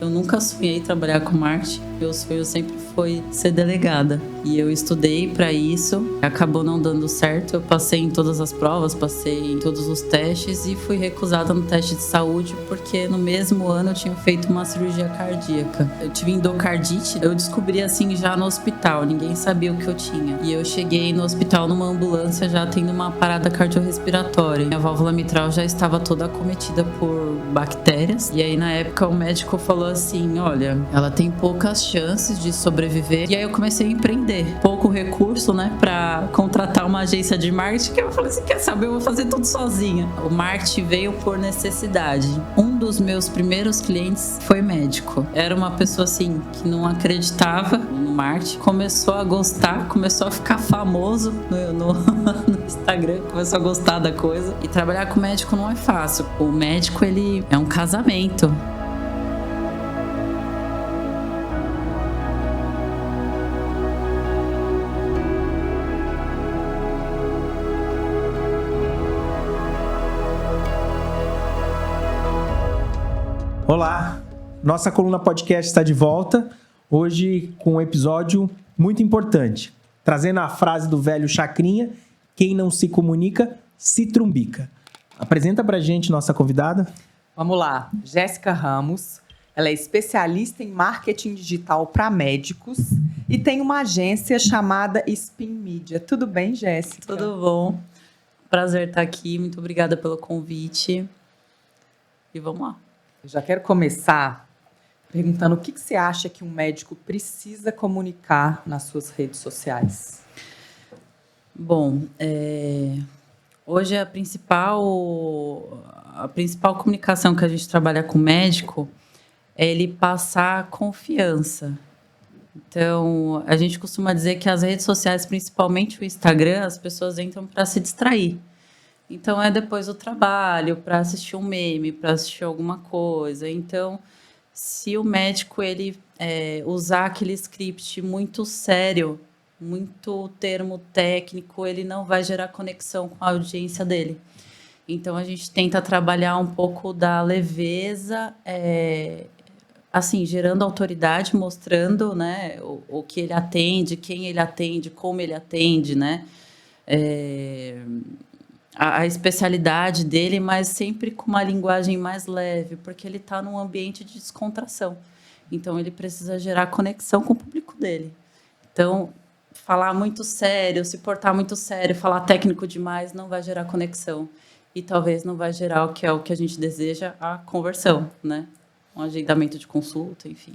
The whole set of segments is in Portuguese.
Eu nunca sonhei trabalhar com marketing, meu sonho sempre foi ser delegada. E eu estudei para isso, acabou não dando certo, eu passei em todas as provas, passei em todos os testes e fui recusada no teste de saúde porque no mesmo ano eu tinha feito uma cirurgia cardíaca. Eu tive endocardite, eu descobri assim já no hospital, ninguém sabia o que eu tinha. E eu cheguei no hospital numa ambulância já tendo uma parada cardiorrespiratória. Minha válvula mitral já estava toda acometida por bactérias. E aí na época o médico falou assim, olha, ela tem poucas chances de sobreviver. E aí eu comecei a empreender. Pouco recurso, né, pra contratar uma agência de marketing, que eu falei assim, quer saber, eu vou fazer tudo sozinha. O marketing veio por necessidade. Um dos meus primeiros clientes foi médico. Era uma pessoa assim, que não acreditava no marketing, começou a gostar, começou a ficar famoso no Instagram, começou a gostar da coisa. E trabalhar com médico não é fácil. O médico, ele é um casamento. Olá, nossa coluna podcast está de volta, hoje com um episódio muito importante, trazendo a frase do velho Chacrinha, quem não se comunica, se trumbica. Apresenta pra gente nossa convidada. Vamos lá, Jéssica Ramos, ela é especialista em marketing digital para médicos e tem uma agência chamada Spin Media. Tudo bem, Jéssica? Tudo bom, prazer estar aqui, muito obrigada pelo convite e vamos lá. Eu já quero começar perguntando o que você acha que um médico precisa comunicar nas suas redes sociais? Bom, hoje a principal comunicação que a gente trabalha com o médico é ele passar confiança. Então, a gente costuma dizer que as redes sociais, principalmente o Instagram, as pessoas entram para se distrair. Então, é depois do trabalho, para assistir um meme, para assistir alguma coisa. Então, se o médico ele usar aquele script muito sério, muito termo técnico, ele não vai gerar conexão com a audiência dele. Então, a gente tenta trabalhar um pouco da leveza, assim, gerando autoridade, mostrando, né, o que ele atende, quem ele atende, como ele atende, né? A especialidade dele, mas sempre com uma linguagem mais leve, porque ele está num ambiente de descontração. Então, ele precisa gerar conexão com o público dele. Então, falar muito sério, se portar muito sério, falar técnico demais, não vai gerar conexão. E talvez não vai gerar o que a gente deseja, a conversão, né? Um agendamento de consulta, enfim.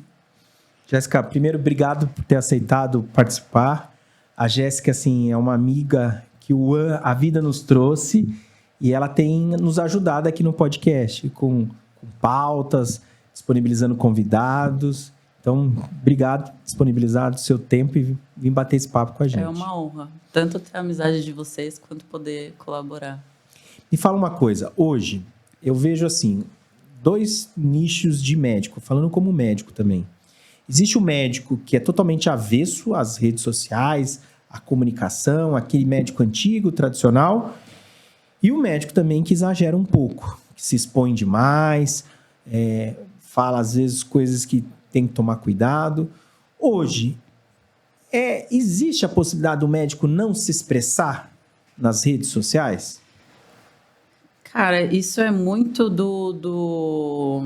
Jéssica, primeiro, obrigado por ter aceitado participar. A Jéssica, assim, é uma amiga que a vida nos trouxe e ela tem nos ajudado aqui no podcast com pautas, disponibilizando convidados. Então, obrigado por disponibilizar o seu tempo e vir bater esse papo com a gente. É uma honra, tanto ter a amizade de vocês quanto poder colaborar. Me fala uma coisa, hoje eu vejo assim, dois nichos de médico, falando como médico também. Existe o médico que é totalmente avesso às redes sociais, à comunicação, aquele médico antigo, tradicional, e o médico também que exagera um pouco, que se expõe demais, fala às vezes coisas que tem que tomar cuidado. Hoje, existe a possibilidade do médico não se expressar nas redes sociais? Cara, isso é muito do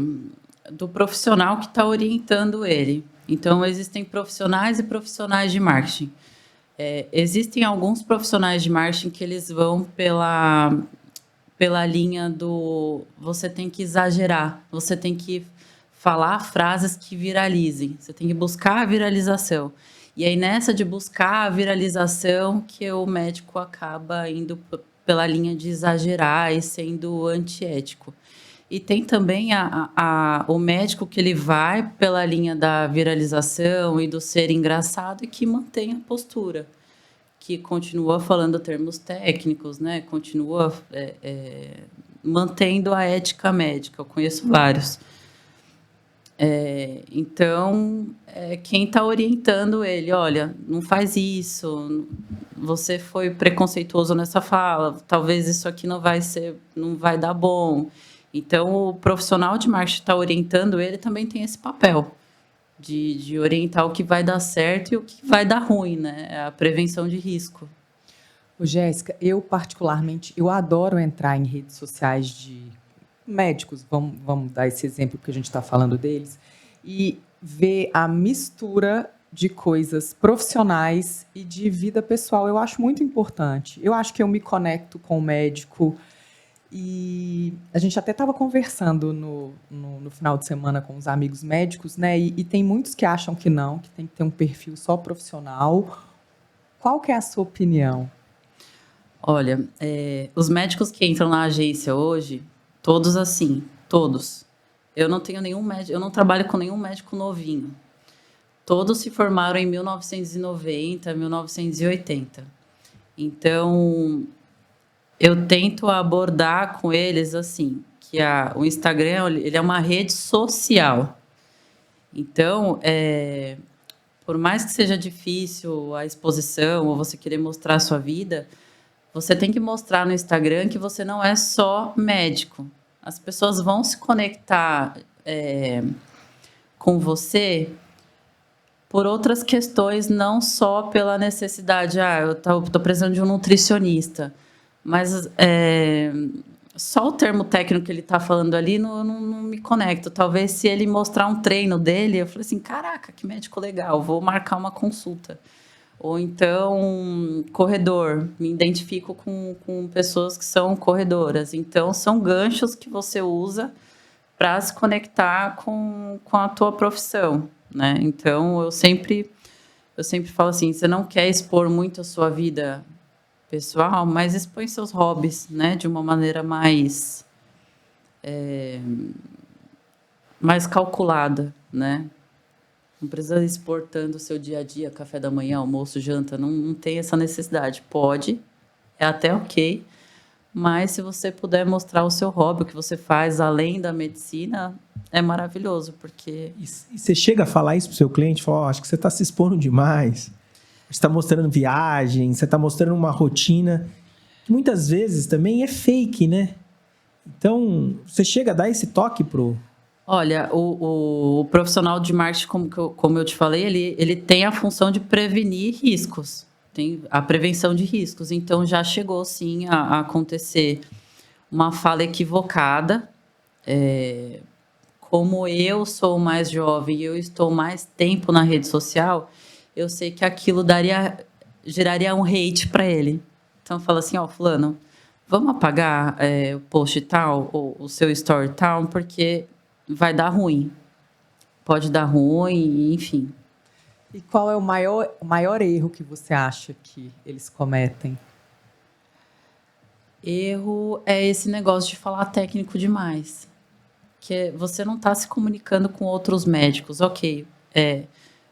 profissional que está orientando ele. Então, existem profissionais e profissionais de marketing. Existem alguns profissionais de marketing que eles vão pela linha do você tem que exagerar, você tem que falar frases que viralizem, você tem que buscar a viralização. E aí, nessa de buscar a viralização, que o médico acaba indo pela linha de exagerar e sendo antiético. E tem também o médico que ele vai pela linha da viralização e do ser engraçado e que mantém a postura, que continua falando termos técnicos, né? Continua mantendo a ética médica. Eu conheço vários. Então, quem está orientando ele, olha, não faz isso, você foi preconceituoso nessa fala, talvez isso aqui não vai dar bom. Então, o profissional de marketing que está orientando ele também tem esse papel de orientar o que vai dar certo e o que vai dar ruim, né? A prevenção de risco. Ô, Jéssica, eu particularmente, eu adoro entrar em redes sociais de médicos, vamos dar esse exemplo porque a gente está falando deles, e ver a mistura de coisas profissionais e de vida pessoal. Eu acho muito importante. Eu acho que eu me conecto com o médico e a gente até estava conversando no final de semana com os amigos médicos, né? E tem muitos que acham que não, que tem que ter um perfil só profissional. Qual que é a sua opinião? Olha, os médicos que entram na agência hoje, todos assim, todos. Eu não tenho nenhum médico, eu não trabalho com nenhum médico novinho. Todos se formaram em 1990, 1980. Então, eu tento abordar com eles assim, que o Instagram ele é uma rede social. Então, por mais que seja difícil a exposição ou você querer mostrar a sua vida, você tem que mostrar no Instagram que você não é só médico. As pessoas vão se conectar com você por outras questões, não só pela necessidade, eu tô precisando de um nutricionista, mas só o termo técnico que ele está falando ali não me conecto. Talvez se ele mostrar um treino dele, eu falei assim, caraca, que médico legal, vou marcar uma consulta. Ou então, corredor, me identifico com pessoas que são corredoras. Então, são ganchos que você usa para se conectar com a tua profissão, né? Então, eu sempre falo assim, você não quer expor muito a sua vida pessoal, mas expõe seus hobbies, né? De uma maneira mais calculada, né? Não precisa expor tanto o seu dia a dia, café da manhã, almoço, janta, não tem essa necessidade. Pode, é até ok, mas se você puder mostrar o seu hobby, o que você faz além da medicina, é maravilhoso, porque... E você chega a falar isso pro seu cliente, fala, acho que você está se expondo demais, você está mostrando viagem, você está mostrando uma rotina, que muitas vezes também é fake, né? Então, você chega a dar esse toque pro... Olha, o profissional de marketing, como eu te falei, ele tem a função de prevenir riscos, tem a prevenção de riscos. Então, já chegou, sim, a acontecer uma fala equivocada. Como eu sou mais jovem e eu estou mais tempo na rede social, eu sei que aquilo geraria um hate para ele. Então, fala assim, fulano, vamos apagar o post tal, ou o seu story tal, porque... vai dar ruim. Pode dar ruim, enfim. E qual é o maior erro que você acha que eles cometem? Erro é esse negócio de falar técnico demais. Que você não está se comunicando com outros médicos. Ok,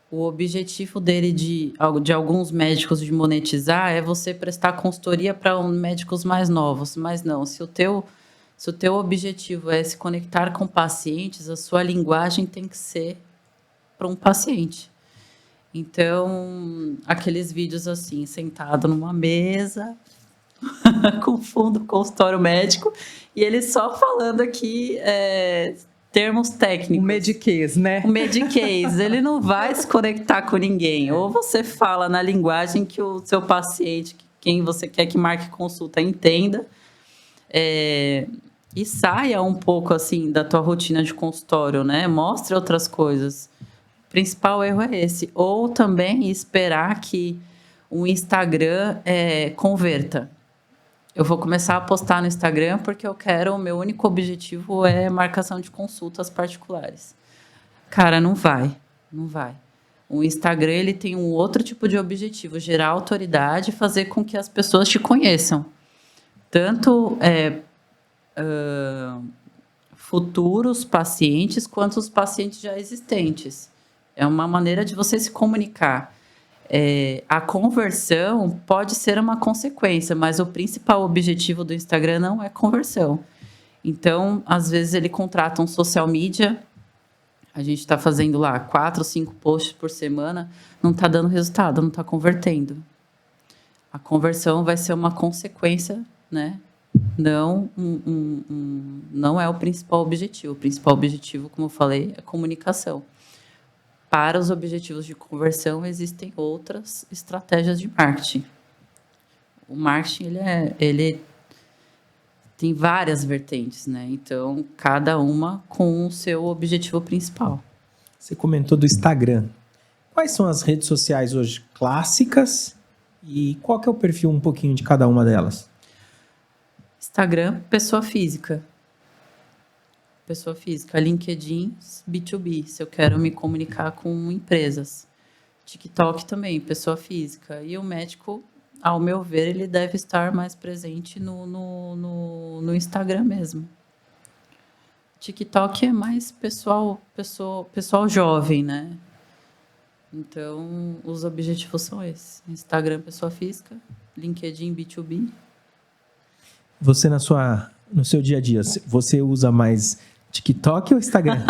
o objetivo dele, de alguns médicos, de monetizar, é você prestar consultoria para médicos mais novos. Mas não, se o teu objetivo é se conectar com pacientes, a sua linguagem tem que ser para um paciente. Então, aqueles vídeos assim, sentado numa mesa, com fundo consultório médico, e ele só falando aqui termos técnicos. O mediquês, né? O mediquês, ele não vai se conectar com ninguém. Ou você fala na linguagem que o seu paciente, quem você quer que marque consulta, entenda, e saia um pouco assim da tua rotina de consultório, né? Mostre outras coisas. O principal erro é esse. Ou também esperar que o Instagram converta. Eu vou começar a postar no Instagram porque o meu único objetivo é marcação de consultas particulares. Cara, não vai. O Instagram ele tem um outro tipo de objetivo, gerar autoridade e fazer com que as pessoas te conheçam. Tanto futuros pacientes quanto os pacientes já existentes. É uma maneira de você se comunicar. A conversão pode ser uma consequência, mas o principal objetivo do Instagram não é conversão. Então, às vezes ele contrata um social media, a gente está fazendo lá 4 ou 5 posts por semana, não está dando resultado, não está convertendo. A conversão vai ser uma consequência, né, não é o principal objetivo. O principal objetivo, como eu falei, é comunicação. Para os objetivos de conversão, existem outras estratégias de marketing. O marketing, ele tem várias vertentes, né? Então, cada uma com o seu objetivo principal. Você comentou do Instagram. Quais são as redes sociais hoje clássicas e qual que é o perfil um pouquinho de cada uma delas? Instagram, pessoa física. Pessoa física. LinkedIn, B2B, se eu quero me comunicar com empresas. TikTok também, pessoa física. E o médico, ao meu ver, ele deve estar mais presente no Instagram mesmo. TikTok é mais pessoal jovem, né? Então, os objetivos são esses. Instagram, pessoa física. LinkedIn, B2B. Você, no seu dia a dia, você usa mais TikTok ou Instagram?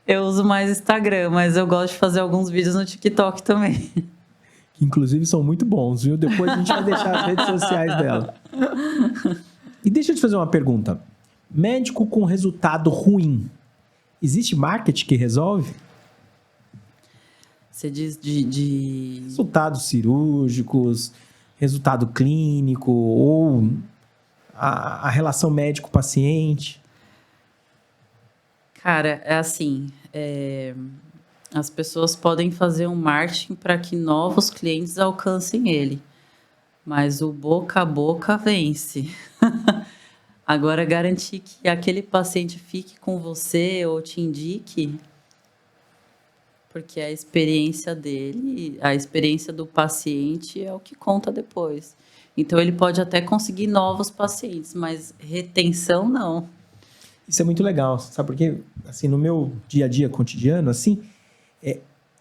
Eu uso mais Instagram, mas eu gosto de fazer alguns vídeos no TikTok também. Que inclusive são muito bons, viu? Depois a gente vai deixar as redes sociais dela. E deixa eu te fazer uma pergunta. Médico com resultado ruim, existe marketing que resolve? Você diz de... Resultados cirúrgicos, resultado clínico ou a relação médico-paciente? Cara, é assim, as pessoas podem fazer um marketing para que novos clientes alcancem ele, mas o boca a boca vence. Agora, garantir que aquele paciente fique com você ou te indique, porque a experiência dele, a experiência do paciente é o que conta depois. Então, ele pode até conseguir novos pacientes, mas retenção não. Isso é muito legal, sabe por quê? Assim, no meu dia a dia cotidiano, assim,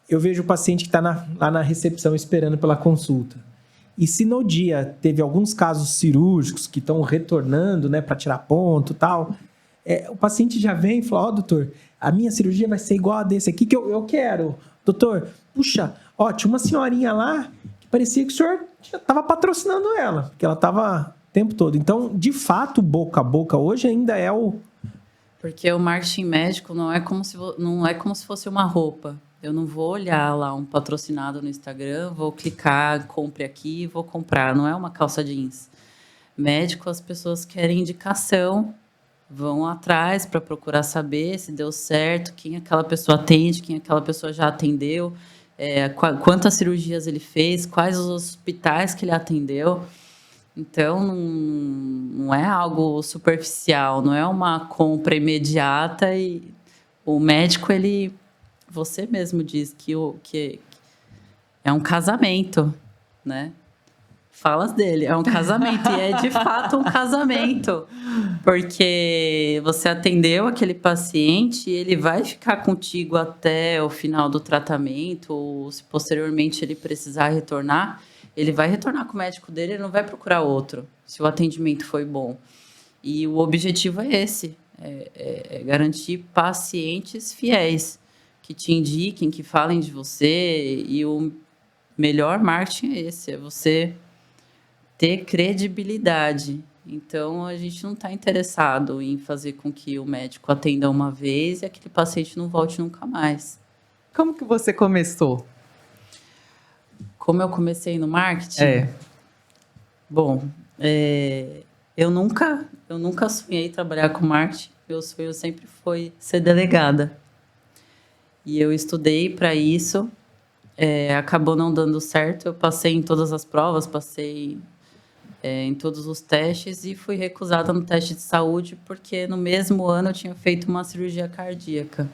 eu vejo o paciente que está lá na recepção esperando pela consulta. E se no dia teve alguns casos cirúrgicos que estão retornando, né, para tirar ponto e tal, o paciente já vem e fala, doutor, a minha cirurgia vai ser igual a desse aqui que eu quero. Doutor, puxa, tinha uma senhorinha lá que parecia que o senhor estava patrocinando ela, porque ela estava o tempo todo. Então, de fato, boca a boca hoje ainda é o... Porque o marketing médico não é como se fosse uma roupa. Eu não vou olhar lá um patrocinado no Instagram, vou clicar, compre aqui, vou comprar. Não é uma calça jeans. Médico, as pessoas querem indicação, vão atrás para procurar saber se deu certo, quem aquela pessoa atende, quem aquela pessoa já atendeu, quantas cirurgias ele fez, quais os hospitais que ele atendeu. Então, não é algo superficial, não é uma compra imediata. E o médico, você mesmo diz que é um casamento, né? Falas dele, é um casamento, e é de fato um casamento, porque você atendeu aquele paciente e ele vai ficar contigo até o final do tratamento, ou se posteriormente ele precisar retornar, ele vai retornar com o médico dele, ele não vai procurar outro, se o atendimento foi bom. E o objetivo é esse, é garantir pacientes fiéis, que te indiquem, que falem de você, e o melhor marketing é esse, é você ter credibilidade. Então, a gente não está interessado em fazer com que o médico atenda uma vez e aquele paciente não volte nunca mais. Como que você começou? Como eu comecei no marketing? Bom, eu nunca sonhei trabalhar com marketing. Meu sonho sempre foi ser delegada. E eu estudei para isso. Acabou não dando certo. Eu passei em todas as provas, passei em todos os testes e fui recusada no teste de saúde porque no mesmo ano eu tinha feito uma cirurgia cardíaca.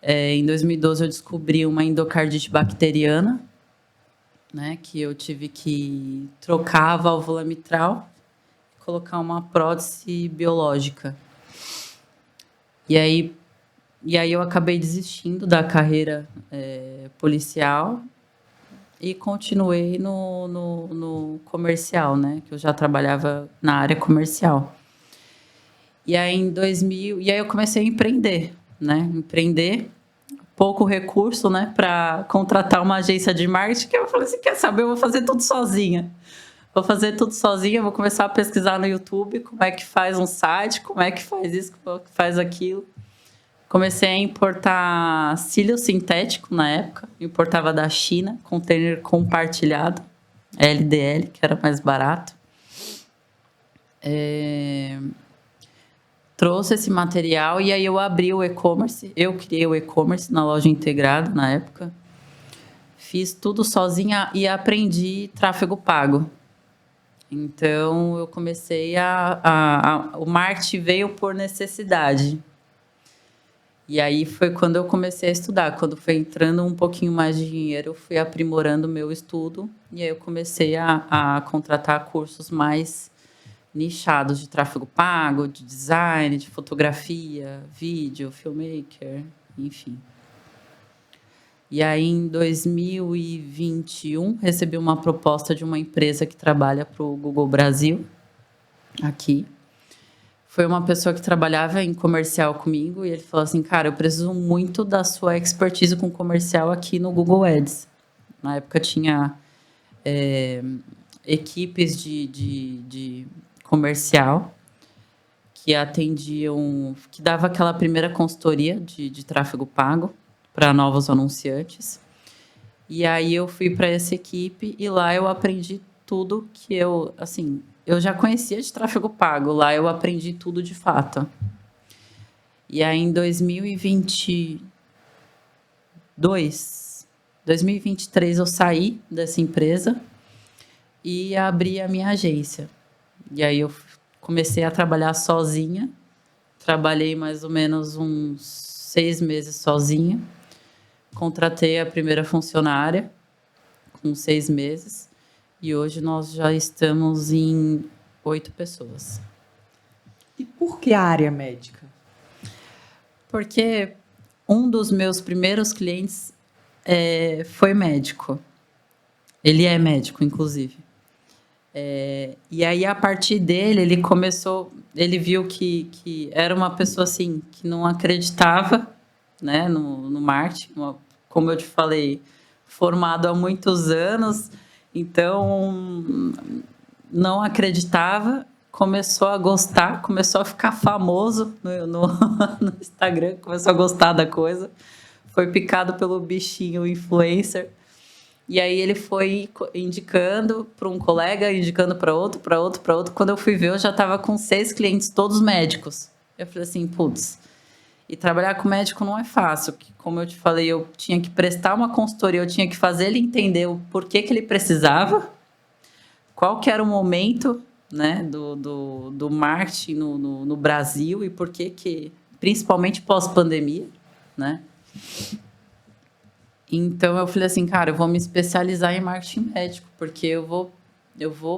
Em 2012 eu descobri uma endocardite bacteriana, né, que eu tive que trocar a válvula mitral e colocar uma prótese biológica. E aí eu acabei desistindo da carreira policial e continuei no comercial, né, que eu já trabalhava na área comercial. E aí eu comecei a empreender, né, pouco recurso, né, para contratar uma agência de marketing, que eu falei assim, quer saber, eu vou fazer tudo sozinha. vou fazer tudo sozinha, vou começar a pesquisar no YouTube como é que faz um site, como é que faz isso, como é que faz aquilo. Comecei a importar cílio sintético na época, importava da China, container compartilhado, LDL, que era mais barato. Trouxe esse material e aí eu abri o e-commerce, eu criei o e-commerce na loja integrada na época. Fiz tudo sozinha e aprendi tráfego pago. Então, eu comecei o marketing veio por necessidade. E aí foi quando eu comecei a estudar. Quando foi entrando um pouquinho mais de dinheiro, eu fui aprimorando o meu estudo. E aí eu comecei a contratar cursos mais nichados de tráfego pago, de design, de fotografia, vídeo, filmmaker, enfim. E aí, em 2021, recebi uma proposta de uma empresa que trabalha para o Google Brasil, aqui. Foi uma pessoa que trabalhava em comercial comigo e ele falou assim, cara, eu preciso muito da sua expertise com comercial aqui no Google Ads. Na época tinha equipes de comercial que atendiam, que dava aquela primeira consultoria de tráfego pago para novos anunciantes. E aí eu fui para essa equipe e lá eu aprendi tudo que eu já conhecia de tráfego pago, lá eu aprendi tudo de fato. E aí em 2023 eu saí dessa empresa e abri a minha agência. E aí eu comecei a trabalhar sozinha, trabalhei mais ou menos uns 6 meses sozinha. Contratei a primeira funcionária com 6 meses e hoje nós já estamos em 8 pessoas. E por que a área médica? Porque um dos meus primeiros clientes foi médico. Ele é médico, inclusive. E aí, a partir dele, ele viu que era uma pessoa assim, que não acreditava, né, no marketing, como eu te falei, formado há muitos anos, então não acreditava, começou a gostar, começou a ficar famoso no Instagram, começou a gostar da coisa, foi picado pelo bichinho influencer, e aí ele foi indicando para um colega, indicando para outro. Quando eu fui ver, eu já estava com 6 clientes, todos médicos. Eu falei assim, putz, e trabalhar com médico não é fácil. Como eu te falei, eu tinha que prestar uma consultoria, eu tinha que fazer ele entender o porquê que ele precisava, qual que era o momento, né, do marketing no Brasil e por que, principalmente pós-pandemia, né? Então, eu falei assim, cara, eu vou me especializar em marketing médico, porque eu vou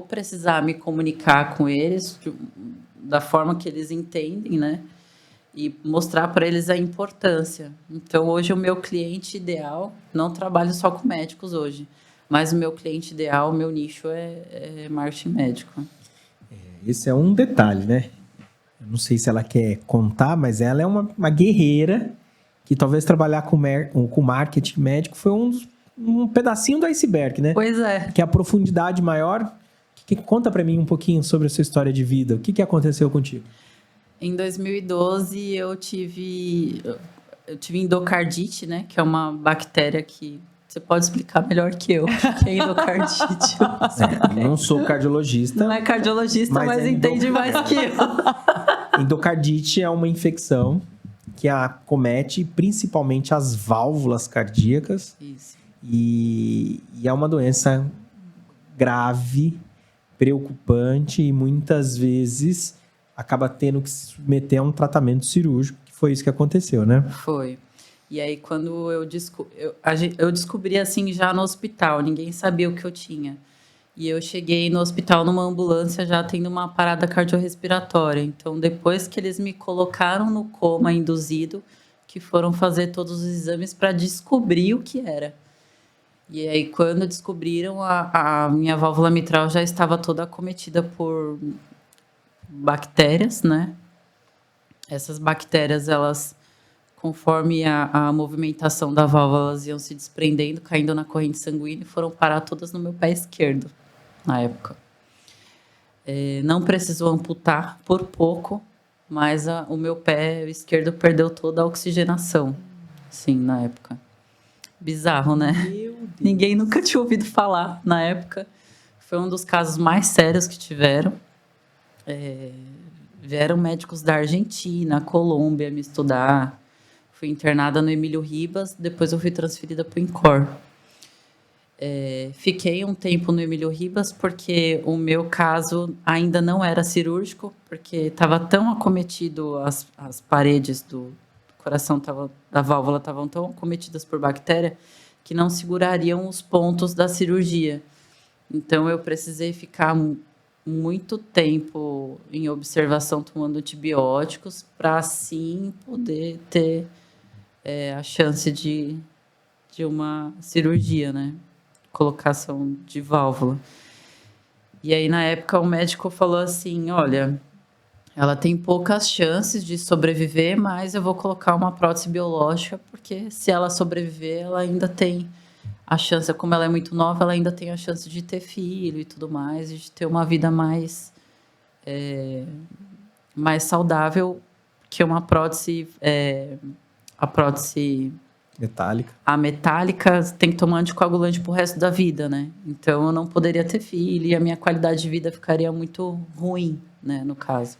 precisar me comunicar com eles da forma que eles entendem, né? E mostrar para eles a importância. Então, hoje, o meu cliente ideal, não trabalho só com médicos hoje, mas o meu cliente ideal, o meu nicho é marketing médico. Esse é um detalhe, né? Eu não sei se ela quer contar, mas ela é uma guerreira que talvez trabalhar com marketing médico foi um pedacinho do iceberg, né? Pois é. Que a profundidade maior... Conta para mim um pouquinho sobre a sua história de vida. O que aconteceu contigo? Em 2012, eu tive endocardite, né? Que é uma bactéria que você pode explicar melhor que eu. Que é endocardite. Não sou cardiologista. Não é cardiologista, mas entende mais que eu. Endocardite é uma infecção que acomete principalmente as válvulas cardíacas. Isso. E é uma doença grave, preocupante e muitas vezes acaba tendo que se submeter a um tratamento cirúrgico, que foi isso que aconteceu, né? Foi. E aí, quando eu descobri assim já no hospital, ninguém sabia o que eu tinha. E eu cheguei no hospital numa ambulância já tendo uma parada cardiorrespiratória. Então, depois que eles me colocaram no coma induzido, que foram fazer todos os exames para descobrir o que era. E aí, quando descobriram, a minha válvula mitral já estava toda acometida por bactérias, né? Essas bactérias, elas, conforme a movimentação da válvula, elas iam se desprendendo, caindo na corrente sanguínea e foram parar todas no meu pé esquerdo, na época. Não precisou amputar por pouco, mas o meu pé esquerdo perdeu toda a oxigenação, sim, na época. Bizarro, né? Meu Deus. Ninguém nunca tinha ouvido falar na época. Foi um dos casos mais sérios que tiveram. Vieram médicos da Argentina, Colômbia me estudar. Fui internada no Emílio Ribas, depois eu fui transferida para o INCOR. Fiquei um tempo no Emílio Ribas porque o meu caso ainda não era cirúrgico, porque estava tão acometido, as paredes do coração da válvula estavam tão acometidas por bactéria que não segurariam os pontos da cirurgia. Então eu precisei ficar muito tempo em observação tomando antibióticos para assim poder ter a chance de uma cirurgia, né? Colocação de válvula. E aí, na época, o médico falou assim, olha, ela tem poucas chances de sobreviver, mas eu vou colocar uma prótese biológica, porque se ela sobreviver, ela ainda tem a chance, como ela é muito nova, ela ainda tem a chance de ter filho e tudo mais, e de ter uma vida mais saudável que uma prótese, a prótese Metálica. a metálica tem que tomar anticoagulante pro resto da vida, né? Então eu não poderia ter filho e a minha qualidade de vida ficaria muito ruim, né, no caso.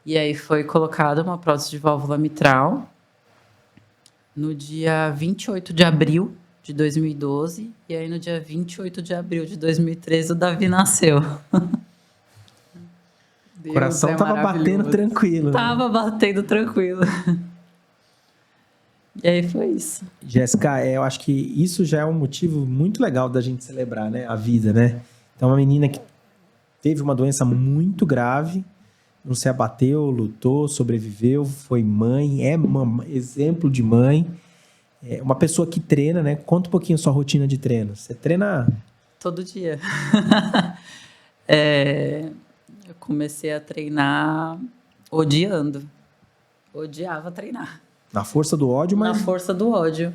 E aí foi colocada uma prótese de válvula mitral no dia 28 de abril de 2012 e aí no dia 28 de abril de 2013 o Davi nasceu. O coração tava batendo tranquilo. Né? Tava batendo tranquilo. E aí foi isso. Jéssica, eu acho que isso já é um motivo muito legal da gente celebrar, né? A vida, né? Então, uma menina que teve uma doença muito grave, não se abateu, lutou, sobreviveu, foi mãe, é exemplo de mãe. É uma pessoa que treina, né? Conta um pouquinho a sua rotina de treino. Você treina... Todo dia. Eu comecei a treinar odiando. Odiava treinar. Na força do ódio, mas... Na força do ódio.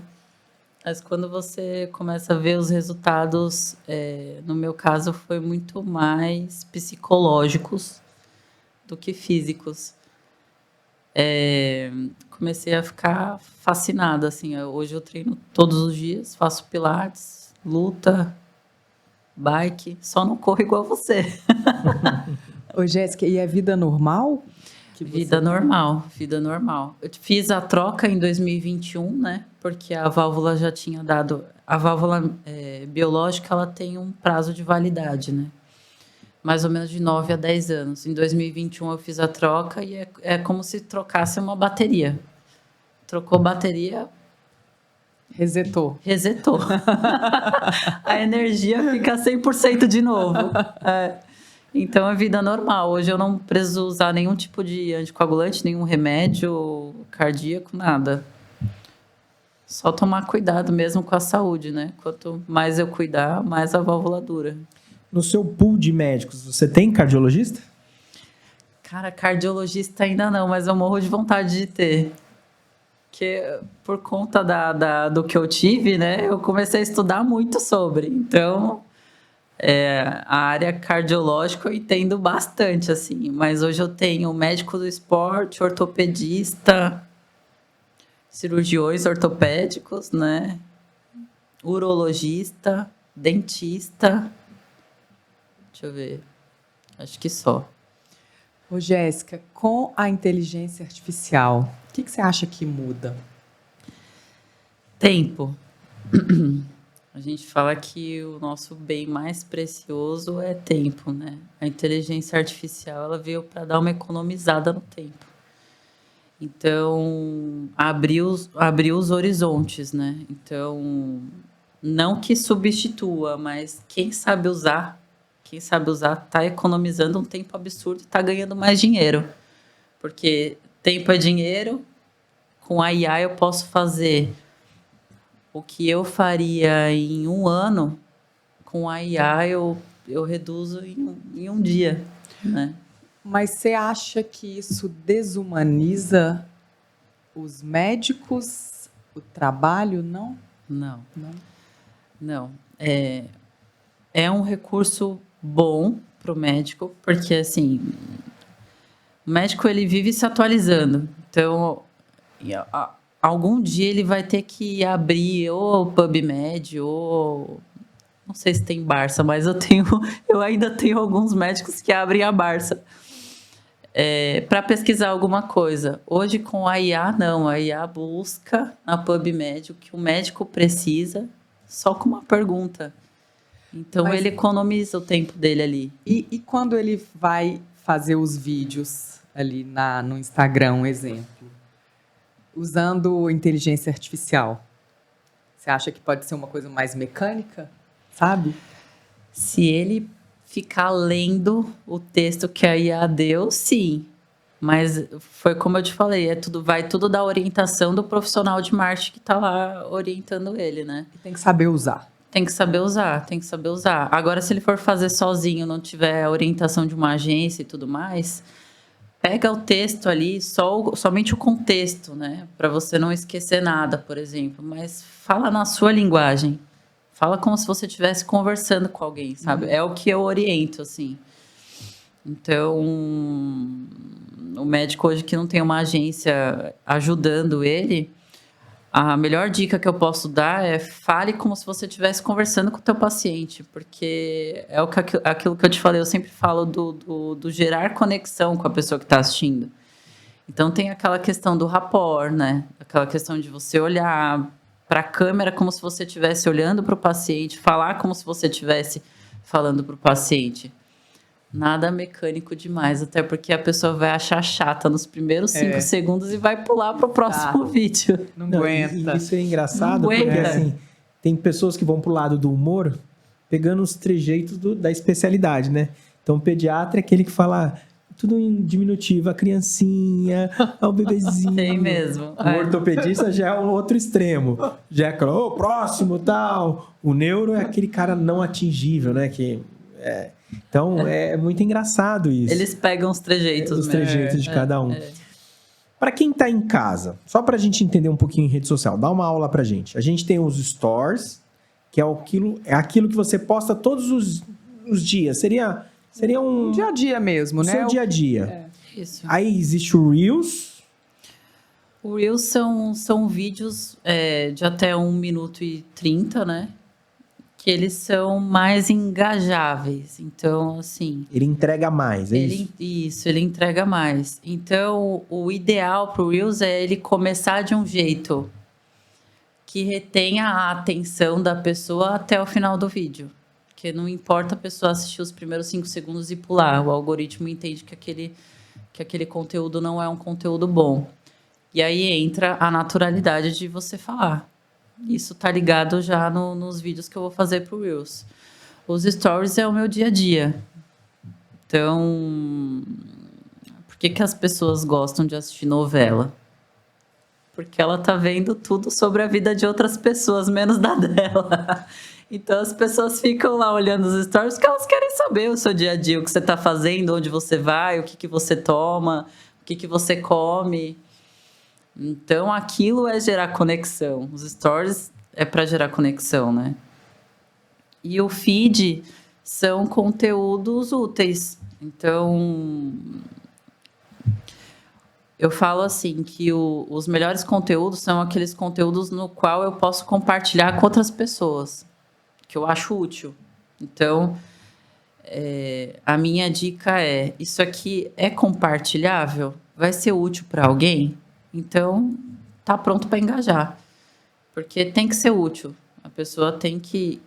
Mas quando você começa a ver os resultados, no meu caso, foi muito mais psicológicos do que físicos. Comecei a ficar fascinada, assim. Hoje eu treino todos os dias, faço pilates, luta, bike, só não corro igual você. Ô, Jéssica, e é vida normal? Vida normal. Eu fiz a troca em 2021, né? Porque a válvula já tinha dado... A válvula biológica, ela tem um prazo de validade, né? Mais ou menos de 9 a 10 anos. Em 2021 eu fiz a troca e é como se trocasse uma bateria. Trocou bateria... Resetou. A energia fica 100% de novo. Então é vida normal. Hoje eu não preciso usar nenhum tipo de anticoagulante, nenhum remédio cardíaco, nada. Só tomar cuidado mesmo com a saúde, né? Quanto mais eu cuidar, mais a válvula dura. No seu pool de médicos, você tem cardiologista? Cara, cardiologista ainda não, mas eu morro de vontade de ter. Porque por conta do que eu tive, né? Eu comecei a estudar muito sobre. Então... a área cardiológica eu entendo bastante, assim, mas hoje eu tenho médico do esporte, ortopedista, cirurgiões ortopédicos, né? Urologista, dentista. Deixa eu ver. Acho que só. Ô, Jéssica, com a inteligência artificial, o que você acha que muda? Tempo. A gente fala que o nosso bem mais precioso é tempo, né? A inteligência artificial, ela veio para dar uma economizada no tempo. Então, abriu os horizontes, né? Então, não que substitua, mas quem sabe usar está economizando um tempo absurdo e está ganhando mais dinheiro. Porque tempo é dinheiro, com a IA eu posso fazer... O que eu faria em um ano, com a IA eu reduzo em um dia, né? Mas você acha que isso desumaniza os médicos, o trabalho, não? Não. É um recurso bom pro médico, porque assim, o médico ele vive se atualizando. Então, algum dia ele vai ter que abrir ou o PubMed ou não sei se tem Barça, mas eu ainda tenho alguns médicos que abrem a Barça para pesquisar alguma coisa. Hoje com a IA não, a IA busca na PubMed o que o médico precisa só com uma pergunta. Então Mas ele economiza o tempo dele ali. E quando ele vai fazer os vídeos ali no Instagram, um exemplo, usando inteligência artificial, você acha que pode ser uma coisa mais mecânica, sabe? Se ele ficar lendo o texto que a IA deu, sim. Mas foi como eu te falei, vai tudo da orientação do profissional de marketing que está lá orientando ele, né? E tem que saber usar. Tem que saber usar, tem que saber usar. Agora, se ele for fazer sozinho, não tiver a orientação de uma agência e tudo mais, pega o texto ali, somente o contexto, né? Para você não esquecer nada, por exemplo. Mas fala na sua linguagem. Fala como se você estivesse conversando com alguém, sabe? É o que eu oriento, assim. Então, o médico hoje que não tem uma agência ajudando ele, a melhor dica que eu posso dar é fale como se você estivesse conversando com o teu paciente, porque é aquilo que eu te falei, eu sempre falo do gerar conexão com a pessoa que está assistindo. Então tem aquela questão do rapport, né? Aquela questão de você olhar para a câmera como se você estivesse olhando para o paciente, falar como se você estivesse falando para o paciente. Nada mecânico demais, até porque a pessoa vai achar chata nos primeiros 5 segundos e vai pular para o próximo vídeo. Não aguenta. E isso é engraçado, Não porque aguenta. assim, tem pessoas que vão pro lado do humor pegando os trejeitos da especialidade, né? Então, o pediatra é aquele que fala tudo em diminutivo, a criancinha, o bebezinho. Tem mesmo. O ortopedista já é um outro extremo. Já é aquela, ô, próximo, tal. O neuro é aquele cara não atingível, né? Então, é muito engraçado isso. Eles pegam os trejeitos Os mesmo. trejeitos de cada um. Para quem tá em casa, só pra gente entender um pouquinho em rede social, dá uma aula pra gente. A gente tem os stories, que é aquilo que você posta todos os dias. Seria um Dia a dia mesmo, né? seu dia a dia. Isso. Aí existe o Reels. O Reels são vídeos de até 1 minuto e 30, né? Que eles são mais engajáveis. Então, assim... Ele entrega mais, é isso? Isso, ele entrega mais. Então, o ideal pro Reels é ele começar de um jeito que retenha a atenção da pessoa até o final do vídeo. Porque não importa a pessoa assistir os primeiros 5 segundos e pular. O algoritmo entende que aquele conteúdo não é um conteúdo bom. E aí entra a naturalidade de você falar. Isso tá ligado já nos vídeos que eu vou fazer pro Reels. Os stories é o meu dia a dia. Então, por que as pessoas gostam de assistir novela? Porque ela tá vendo tudo sobre a vida de outras pessoas, menos da dela. Então as pessoas ficam lá olhando os stories porque elas querem saber o seu dia a dia, o que você tá fazendo, onde você vai, o que você toma, o que você come. Então, aquilo é gerar conexão. Os stories é para gerar conexão, né? E o feed são conteúdos úteis. Então, eu falo assim que os melhores conteúdos são aqueles conteúdos no qual eu posso compartilhar com outras pessoas, que eu acho útil. Então, a minha dica é, isso aqui é compartilhável? Vai ser útil para alguém? Então, tá pronto para engajar. Porque tem que ser útil. A pessoa tem que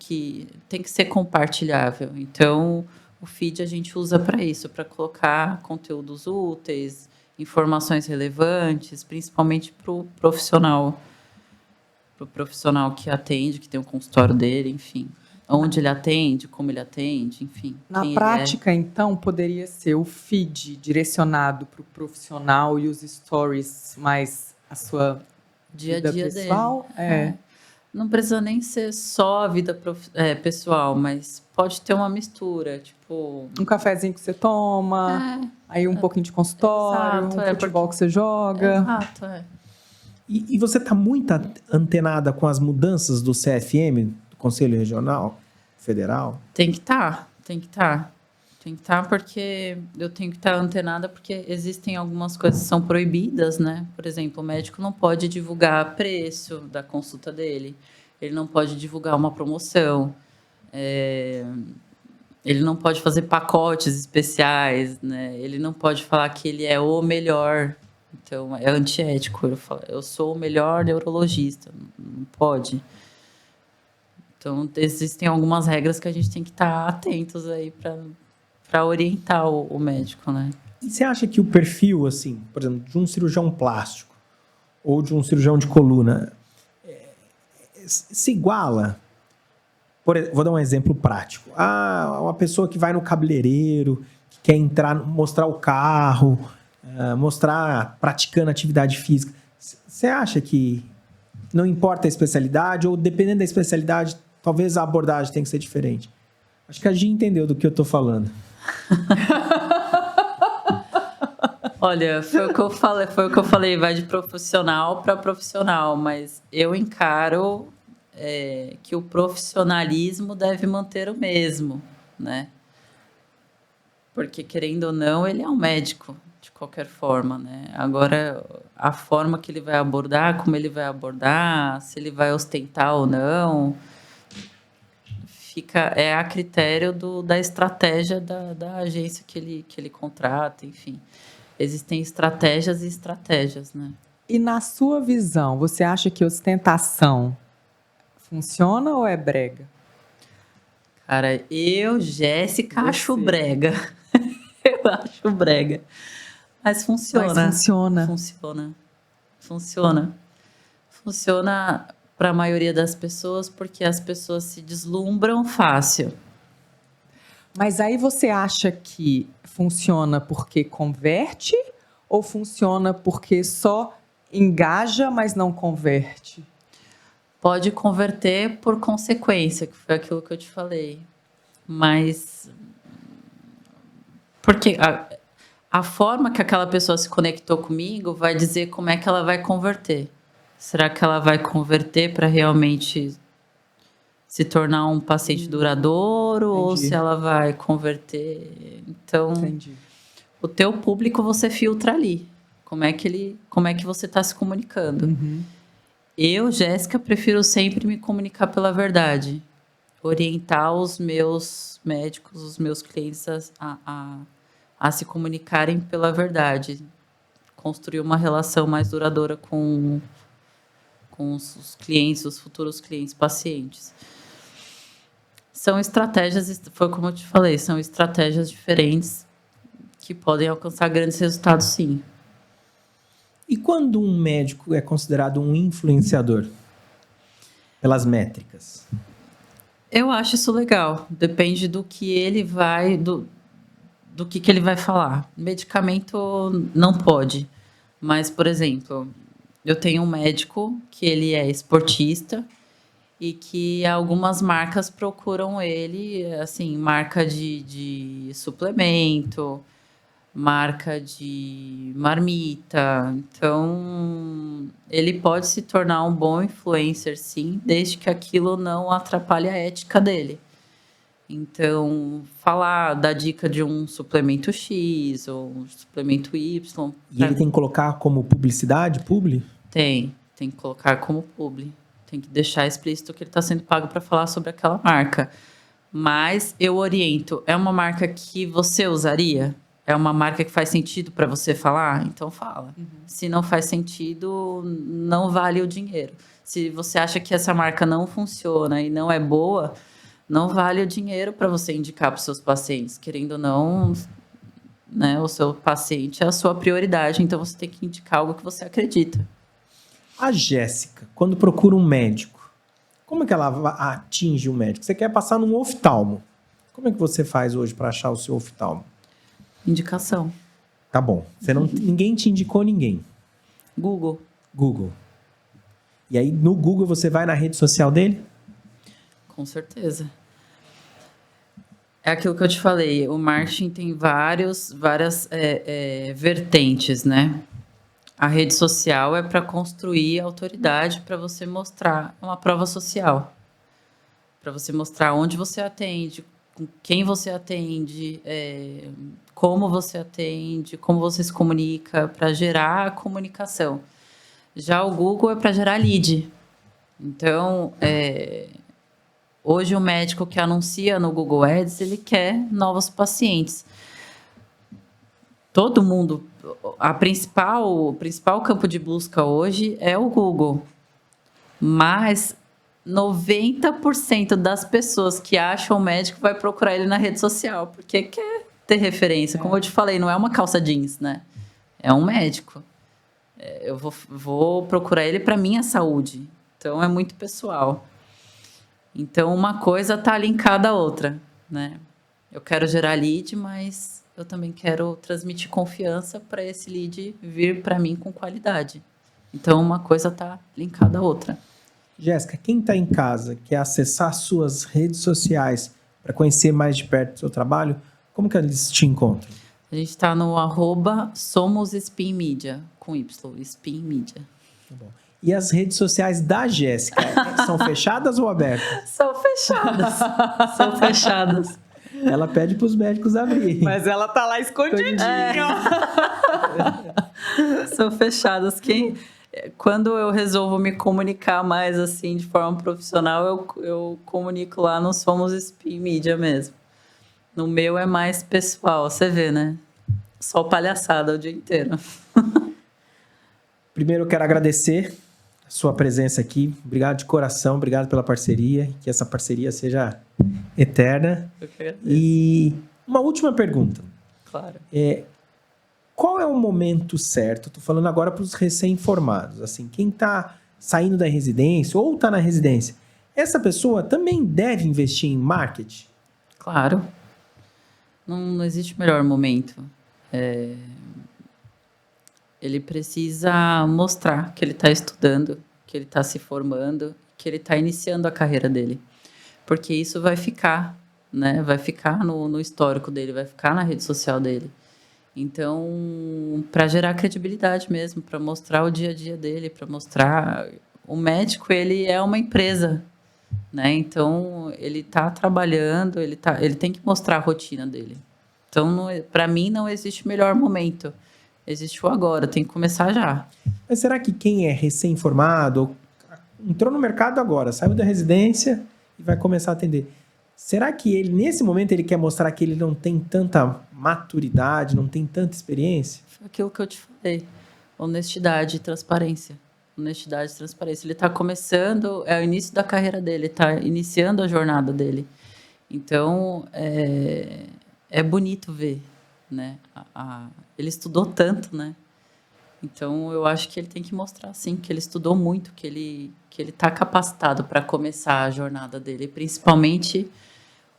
ser compartilhável. Então, o feed a gente usa para isso, para colocar conteúdos úteis, informações relevantes, principalmente para o profissional. Para o profissional que atende, que tem o consultório dele, enfim. Onde ele atende, como ele atende, enfim. Na prática, então, poderia ser o feed direcionado para o profissional e os stories mais a sua dia a vida dia pessoal? dele. Não precisa nem ser só a vida pessoal, mas pode ter uma mistura, tipo... Um cafezinho que você toma, aí um pouquinho de consultório, Exato, um futebol que você joga. Exato, E você tá muito antenada com as mudanças do CFM, do Conselho Regional Federal? Tem que estar. Tem que estar. Tem que estar porque eu tenho que estar antenada porque existem algumas coisas que são proibidas, né? Por exemplo, o médico não pode divulgar preço da consulta dele. Ele não pode divulgar uma promoção. Ele não pode fazer pacotes especiais, né? Ele não pode falar que ele é o melhor. Então, é antiético. Eu sou o melhor neurologista. Não pode. Então, existem algumas regras que a gente tem que estar atentos aí para orientar o médico, né? E você acha que o perfil, assim, por exemplo, de um cirurgião plástico ou de um cirurgião de coluna se iguala? Vou dar um exemplo prático. Uma pessoa que vai no cabeleireiro, que quer entrar, mostrar o carro, mostrar praticando atividade física. Você acha que não importa a especialidade ou, dependendo da especialidade, talvez a abordagem tenha que ser diferente? Acho que a Gi entendeu do que eu estou falando. Olha, foi o que eu falei, vai de profissional para profissional, mas eu encaro que o profissionalismo deve manter o mesmo, né? Porque, querendo ou não, ele é um médico, de qualquer forma, né? Agora, a forma que ele vai abordar, como ele vai abordar, se ele vai ostentar ou não, é a critério da estratégia da agência que ele contrata, enfim. Existem estratégias e estratégias, né? E na sua visão, você acha que ostentação funciona ou é brega? Cara, Jéssica, acho brega. Eu acho brega. Mas funciona. Mas funciona. Funciona. Funciona para a maioria das pessoas porque as pessoas se deslumbram fácil. Mas aí você acha que funciona porque converte ou funciona porque só engaja, mas não converte? Pode converter por consequência, que foi aquilo que eu te falei. Mas porque a forma que aquela pessoa se conectou comigo vai dizer como é que ela vai converter. Será que ela vai converter para realmente se tornar um paciente duradouro? Entendi. Ou se ela vai converter? Então, entendi. O teu público você filtra ali. Como é que você está se comunicando? Uhum. Eu, Jéssica, prefiro sempre me comunicar pela verdade. Orientar os meus médicos, os meus clientes a se comunicarem pela verdade. Construir uma relação mais duradoura com os clientes, os futuros clientes, pacientes. São estratégias, foi como eu te falei, são estratégias diferentes que podem alcançar grandes resultados, sim. E quando um médico é considerado um influenciador? Pelas métricas. Eu acho isso legal. Depende do que ele vai... do que ele vai falar. Medicamento não pode. Mas, por exemplo, eu tenho um médico que ele é esportista e que algumas marcas procuram ele, assim, marca de suplemento, marca de marmita. Então, ele pode se tornar um bom influencer, sim, desde que aquilo não atrapalhe a ética dele. Então, falar da dica de um suplemento X ou um suplemento Y. E ele tem que colocar como publicidade, publi? Tem que colocar como publi. Tem que deixar explícito que ele está sendo pago para falar sobre aquela marca. Mas eu oriento, é uma marca que você usaria? É uma marca que faz sentido para você falar? Então fala. Uhum. Se não faz sentido, não vale o dinheiro. Se você acha que essa marca não funciona e não é boa, não vale o dinheiro para você indicar para os seus pacientes. Querendo ou não, né, o seu paciente é a sua prioridade, então você tem que indicar algo que você acredita. A Jéssica, quando procura um médico, como é que ela atinge um médico? Você quer passar num oftalmo. Como é que você faz hoje para achar o seu oftalmo? Indicação. Tá bom. Ninguém te indicou ninguém. Google. E aí, no Google, você vai na rede social dele? Com certeza. É aquilo que eu te falei. O marketing tem várias vertentes, né? A rede social é para construir autoridade, para você mostrar uma prova social. Para você mostrar onde você atende, com quem você atende, como você atende, como você se comunica, para gerar a comunicação. Já o Google é para gerar lead. Então, hoje o médico que anuncia no Google Ads, ele quer novos pacientes. Todo mundo, o principal campo de busca hoje é o Google. Mas 90% das pessoas que acham o médico vai procurar ele na rede social, porque quer ter referência. Como eu te falei, não é uma calça jeans, né? É um médico. Eu vou procurar ele para minha saúde. Então, é muito pessoal. Então, uma coisa está linkada à outra, né? Eu quero gerar lead, mas eu também quero transmitir confiança para esse lead vir para mim com qualidade. Então, uma coisa está linkada à outra. Jéssica, quem está em casa, quer acessar suas redes sociais para conhecer mais de perto o seu trabalho, como que eles te encontram? A gente está no @SomosSpinMedia, com Y, Spin Media. Tá bom. E as redes sociais da Jéssica, são fechadas ou abertas? São fechadas. São fechadas. Ela pede para os médicos abrirem. Mas ela tá lá escondidinha. São fechadas. Quando eu resolvo me comunicar mais assim de forma profissional, eu comunico lá no Somos Spin Media mesmo. No meu é mais pessoal, você vê, né? Só palhaçada o dia inteiro. Primeiro eu quero agradecer a sua presença aqui. Obrigado de coração, obrigado pela parceria. Que essa parceria seja eterna. Eu que agradeço. E uma última pergunta. Claro. Qual é o momento certo? Estou falando agora para os recém-formados. Assim, quem está saindo da residência ou está na residência, essa pessoa também deve investir em marketing? Claro. Não existe melhor momento. Ele precisa mostrar que ele está estudando, que ele está se formando, que ele está iniciando a carreira dele. Porque isso vai ficar, né? Vai ficar no histórico dele, vai ficar na rede social dele. Então, para gerar credibilidade mesmo, para mostrar o dia a dia dele, para mostrar... O médico, ele é uma empresa, né? Então, ele está trabalhando, ele tem que mostrar a rotina dele. Então, para mim, não existe melhor momento. Existe o agora, tem que começar já. Mas será que quem é recém-formado, entrou no mercado agora, saiu da residência e vai começar a atender, será que ele, nesse momento, ele quer mostrar que ele não tem tanta maturidade, não tem tanta experiência? Foi aquilo que eu te falei. Honestidade e transparência. Honestidade e transparência. Ele está começando, é o início da carreira dele, está iniciando a jornada dele. Então, é bonito ver, né? Ele estudou tanto, né? Então, eu acho que ele tem que mostrar, sim, que ele estudou muito, que ele está capacitado para começar a jornada dele. Principalmente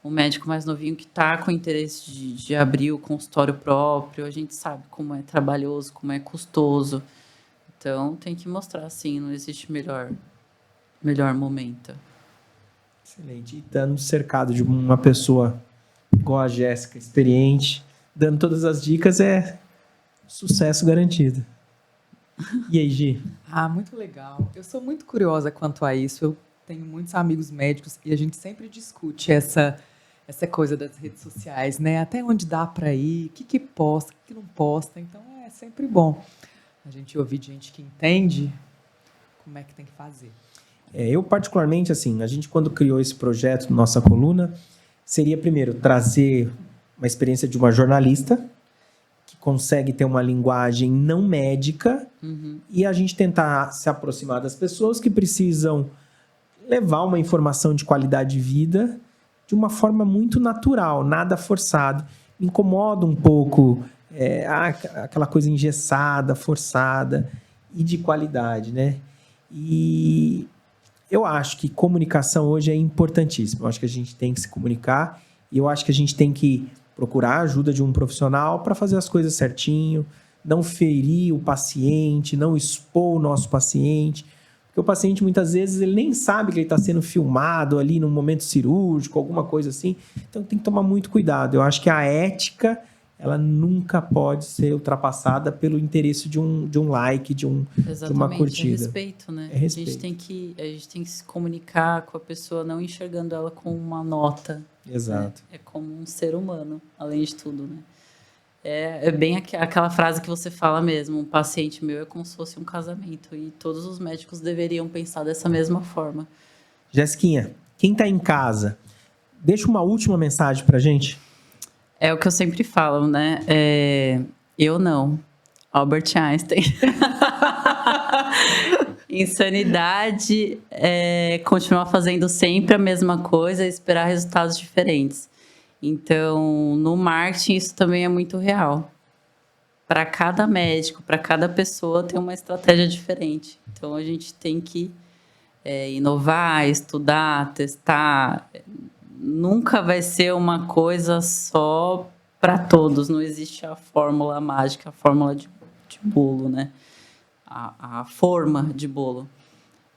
o médico mais novinho que está com interesse de abrir o consultório próprio. A gente sabe como é trabalhoso, como é custoso. Então, tem que mostrar, sim, não existe melhor momento. Excelente. E estando cercado de uma pessoa igual a Jéssica, experiente, dando todas as dicas, é sucesso garantido. E aí, Gi? Muito legal. Eu sou muito curiosa quanto a isso. Eu tenho muitos amigos médicos e a gente sempre discute essa coisa das redes sociais, né? Até onde dá para ir, o que posta, o que não posta. Então, é sempre bom a gente ouvir de gente que entende como é que tem que fazer. Eu, particularmente, assim, a gente, quando criou esse projeto, nossa coluna, seria, primeiro, trazer uma experiência de uma jornalista que consegue ter uma linguagem não médica e a gente tentar se aproximar das pessoas que precisam levar uma informação de qualidade de vida de uma forma muito natural, nada forçado. Me incomoda um pouco aquela coisa engessada, forçada e de qualidade, né? E eu acho que comunicação hoje é importantíssima. Eu acho que a gente tem que se comunicar e eu acho que a gente tem que procurar a ajuda de um profissional para fazer as coisas certinho, não ferir o paciente, não expor o nosso paciente, porque o paciente muitas vezes ele nem sabe que ele está sendo filmado ali num momento cirúrgico, alguma coisa assim, então tem que tomar muito cuidado. Eu acho que a ética, ela nunca pode ser ultrapassada pelo interesse de um like, de uma curtida. É respeito, né? É respeito. A gente tem que se comunicar com a pessoa, não enxergando ela com uma nota, Exato. É como um ser humano, além de tudo, né? É bem aquela frase que você fala mesmo, um paciente meu é como se fosse um casamento, e todos os médicos deveriam pensar dessa mesma forma. Jéssiquinha, quem tá em casa, deixa uma última mensagem pra gente. É o que eu sempre falo, né? Eu não. Albert Einstein. Insanidade é continuar fazendo sempre a mesma coisa e esperar resultados diferentes. Então, no marketing, isso também é muito real. Para cada médico, para cada pessoa, tem uma estratégia diferente. Então, a gente tem que inovar, estudar, testar. Nunca vai ser uma coisa só para todos. Não existe a fórmula mágica, a fórmula de bolo, né? A forma de bolo.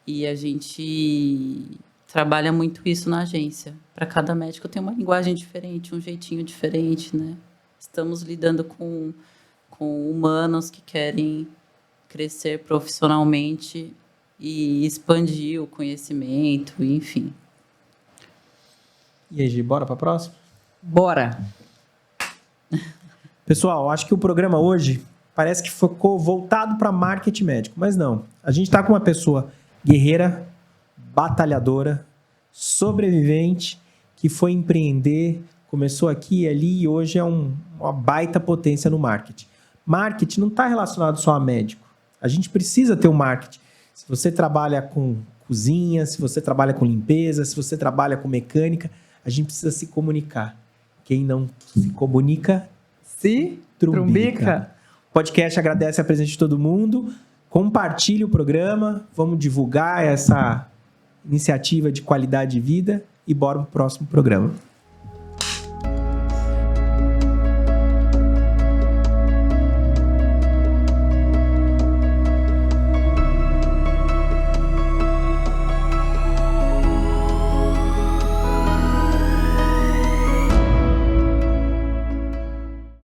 E a gente trabalha muito isso na agência. Para cada médico tem uma linguagem diferente, um jeitinho diferente, né? Estamos lidando com humanos que querem crescer profissionalmente e expandir o conhecimento, enfim. E aí, Gi, bora para a próxima? Bora! Pessoal, acho que o programa hoje parece que ficou voltado para marketing médico, mas não. A gente está com uma pessoa guerreira, batalhadora, sobrevivente, que foi empreender, começou aqui e ali e hoje é uma baita potência no marketing. Marketing não está relacionado só a médico. A gente precisa ter um marketing. Se você trabalha com cozinha, se você trabalha com limpeza, se você trabalha com mecânica, a gente precisa se comunicar. Quem não se comunica, se trumbica. O podcast agradece a presença de todo mundo. Compartilhe o programa. Vamos divulgar essa iniciativa de qualidade de vida. E bora pro próximo programa.